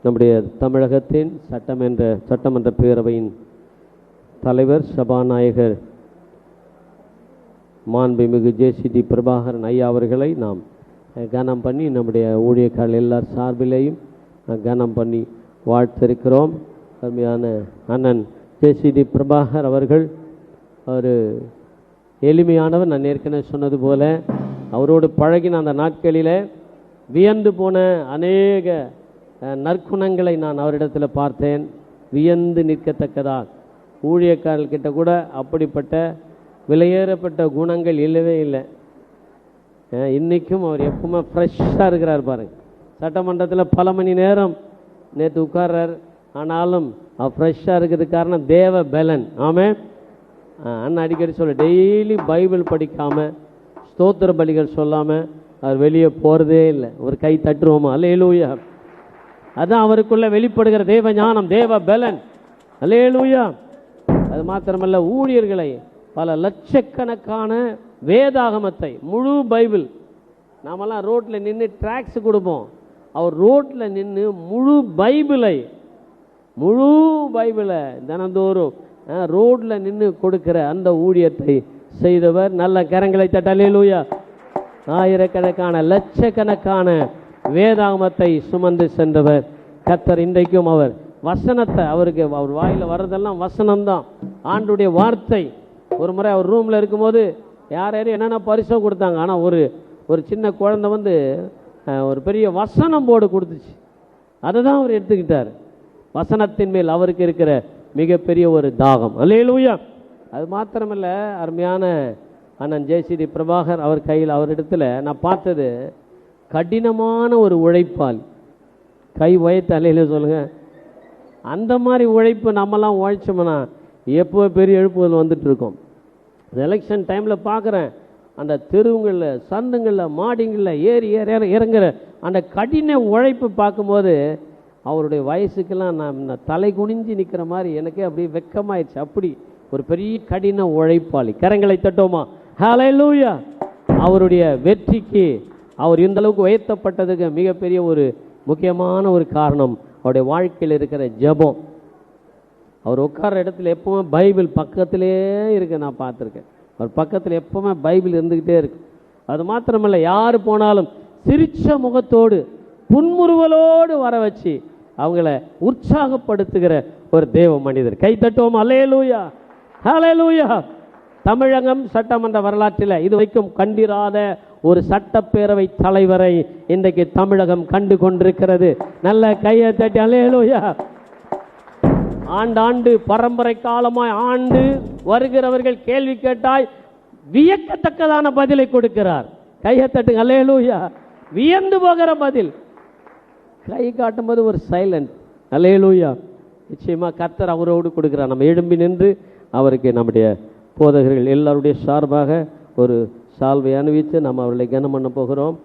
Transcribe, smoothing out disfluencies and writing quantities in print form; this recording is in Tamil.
நம்முடைய தமிழகத்தின் சட்டமன்ற பேரவையின் தலைவர் சபாநாயகர் மாண்புமிகு ஜேசிடி பிரபாகரன் ஐயா அவர்களை நாம் கனம் பண்ணி நம்முடைய ஊழியர்கள் எல்லார் சார்பிலேயும் கனம் பண்ணி வாழ்த்திருக்கிறோம். அருமையான அண்ணன் ஜேசிடி பிரபாகர் அவர்கள் ஒரு எளிமையானவர். நான் ஏற்கனவே சொன்னது போல அவரோடு பழகின அந்த நாட்களில் வியந்து போன அநேக நற்குணங்களை நான் அவரிடத்தில் பார்த்தேன். வியந்து நிற்கத்தக்கதாக ஊழியக்காரர்கிட்ட கூட அப்படிப்பட்ட விலையேறப்பட்ட குணங்கள் இல்லவே இல்லை. இன்றைக்கும் அவர் எப்பவுமே ஃப்ரெஷ்ஷாக இருக்கிறார் பாருங்க. சட்டமன்றத்தில் பல மணி நேரம் நேற்று உட்கார்றார், ஆனாலும் அவர் ஃப்ரெஷ்ஷாக இருக்கிறதுக்கு காரணம் தேவ பலன். ஆமே அண்ணன் அடிக்கடி சொல்ல, டெய்லி பைபிள் படிக்காமல் ஸ்தோத்திர பலிகள் சொல்லாமல் அவர் வெளியே போகிறதே இல்லை. ஒரு கை தட்டுருவோமா? அல்லேலூயா. அதுதான் அவருக்குள்ள வெளிப்படுகிற தேவ ஞானம், தேவ பலன். அல்லேலூயா. அது மாத்திரமல்ல, ஊழியர்களை பல லட்சக்கணக்கான வேதாகமத்தை, முழு பைபிள், நாமெல்லாம் ரோட்டில் நின்று டிராக்ஸ் கொடுப்போம். அவர் ரோட்டில் நின்று முழு பைபிளை தினந்தோறும் ரோட்டில் நின்று கொடுக்கிற அந்த ஊழியத்தை செய்தவர். நல்ல கரங்களை தட்ட அல்லேலூயா. ஆயிரக்கணக்கான லட்சக்கணக்கான வேதாகமத்தை சுமந்து சென்றவர் கர்த்தர். இன்றைக்கும் அவர் வசனத்தை, அவருக்கு அவர் வாயில் வர்றதெல்லாம் வசனம்தான், ஆண்டுடைய வார்த்தை. ஒரு முறை அவர் ரூமில் இருக்கும்போது யாரும் என்னென்ன பரிசம் கொடுத்தாங்க, ஆனால் ஒரு சின்ன குழந்தை வந்து ஒரு பெரிய வசனம் போர்டு கொடுத்துச்சு. அதை தான் அவர் எடுத்துக்கிட்டார். வசனத்தின் மேல் அவருக்கு இருக்கிற மிகப்பெரிய ஒரு தாகம். அல்லேலூயா. அது மாத்திரமல்ல, அருமையான அண்ணன் ஜேசிடி பிரபாகர் அவர் கையில், அவரிடத்துல நான் பார்த்தது கடினமான ஒரு உழைப்பால். கை உயர்த்த அல்லேலூயா சொல்லுங்க. அந்த மாதிரி உழைப்பு நம்மலாம் உழைச்சோம்னா எப்போ பெரிய எழுப்புதல் வந்துட்டு இருக்கோம். எலெக்ஷன் டைமில் பார்க்குறேன், அந்த தெருவுங்களில், சந்துங்களில், மாடிங்களில் ஏறி இறங்குற அந்த கடின உழைப்பு பார்க்கும்போது அவருடைய வயசுக்கெல்லாம் நான் தலை குனிஞ்சு நிற்கிற மாதிரி எனக்கே அப்படியே வெக்கமாயிடுச்சு. அப்படி ஒரு பெரிய கடின உழைப்பாளி. கரங்களை தட்டோமா? ஹல்லேலூயா. அவருடைய வெற்றிக்கு, அவர் இந்த அளவுக்கு உயர்த்தப்பட்டதுக்கு மிகப்பெரிய ஒரு முக்கியமான ஒரு காரணம் அவருடைய வாழ்க்கையில் இருக்கிற ஜெபம். அவர் உட்கார இடத்துல எப்பவுமே பைபிள் பக்கத்திலே இருக்கு. நான் பார்த்துருக்கேன், அவர் பக்கத்தில் எப்பவுமே பைபிள் இருந்துக்கிட்டே இருக்கு. அது மாத்திரமல்ல, யார் போனாலும் சிரிச்ச முகத்தோடு புன்முறுவலோடு வர வச்சு அவங்கள உற்சாகப்படுத்துகிற ஒரு தேவ மனிதர். கை தட்டுவோம். அல்லேலூயா, ஹல்லேலூயா. தமிழகம் சட்டமன்ற வரலாற்றில் இதுவரைக்கும் கண்டிராத ஒரு சட்டப்பேரவை தலைவரை இன்றைக்கு தமிழகம் கண்டு கொண்டிருக்கிறது. நல்ல கையை தட்டி அல்லேலூயா. ஆண்டாண்டு பரம்பரை காலமாய் ஆண்டு வருகிறவர்கள் கேள்வி கேட்டாய் வியக்கத்தக்கதான பதிலை கொடுக்கிறார். கையை தட்டுங்க அல்லேலூயா. வியந்து போகிற பதில். கை காட்டும்போது ஒரு சைலண்ட். அல்லேலூயா. நிச்சயமா கர்த்தர் அவரோடு கொடுக்கிறார். நம்ம எழும்பி நின்று அவருக்கு நம்முடைய போதகர்கள் எல்லாருடைய சார்பாக ஒரு சால்வை அணிவித்து நம்ம அவர்களை கனம் பண்ண போகிறோம்.